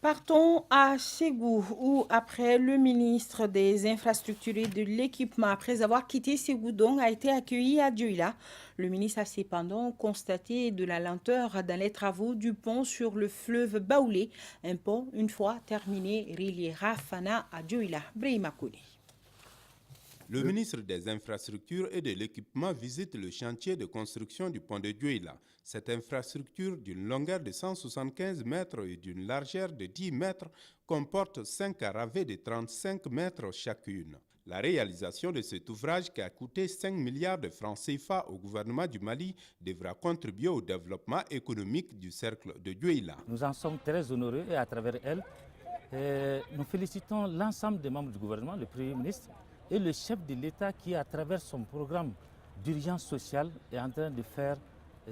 Partons à Ségou, où après le ministre des Infrastructures et de l'Équipement, après avoir quitté Ségoudong, a été accueilli à Dioula. Le ministre a cependant constaté de la lenteur dans les travaux du pont sur le fleuve Baoulé, un pont, une fois terminé, reliera Fana à Dioula. Brahima Kouni. Le ministre des Infrastructures et de l'Équipement visite le chantier de construction du pont de Dioula. Cette infrastructure d'une longueur de 175 mètres et d'une largeur de 10 mètres comporte 5 caravées de 35 mètres chacune. La réalisation de cet ouvrage, qui a coûté 5 milliards de francs CFA au gouvernement du Mali, devra contribuer au développement économique du cercle de Dioula. Nous en sommes très honorés et à travers elle, nous félicitons l'ensemble des membres du gouvernement, le Premier ministre et le chef de l'État qui, à travers son programme d'urgence sociale, est en train de faire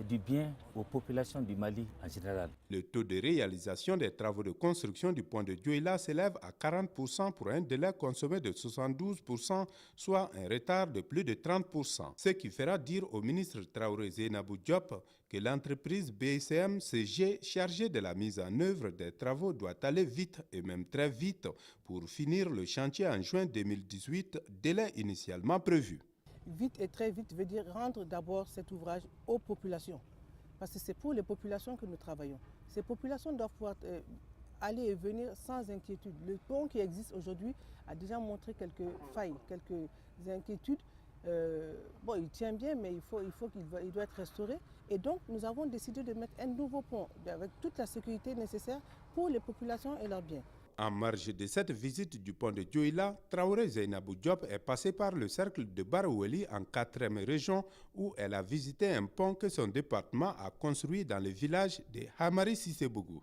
du bien aux populations du Mali en général. Le taux de réalisation des travaux de construction du pont de Dioula s'élève à 40% pour un délai consommé de 72%, soit un retard de plus de 30%. Ce qui fera dire au ministre Traoré Zainabou Diop que l'entreprise BCM-CG chargée de la mise en œuvre des travaux doit aller vite et même très vite pour finir le chantier en juin 2018, délai initialement prévu. Vite et très vite veut dire rendre d'abord cet ouvrage aux populations. Parce que c'est pour les populations que nous travaillons. Ces populations doivent pouvoir aller et venir sans inquiétude. Le pont qui existe aujourd'hui a déjà montré quelques failles, quelques inquiétudes. Il tient bien, mais il doit être restauré. Et donc, nous avons décidé de mettre un nouveau pont avec toute la sécurité nécessaire pour les populations et leurs biens. En marge de cette visite du pont de Dioula, Traoré Zainabou Diop est passée par le cercle de Baroueli en 4e région où elle a visité un pont que son département a construit dans le village de Hamari Sissebougou.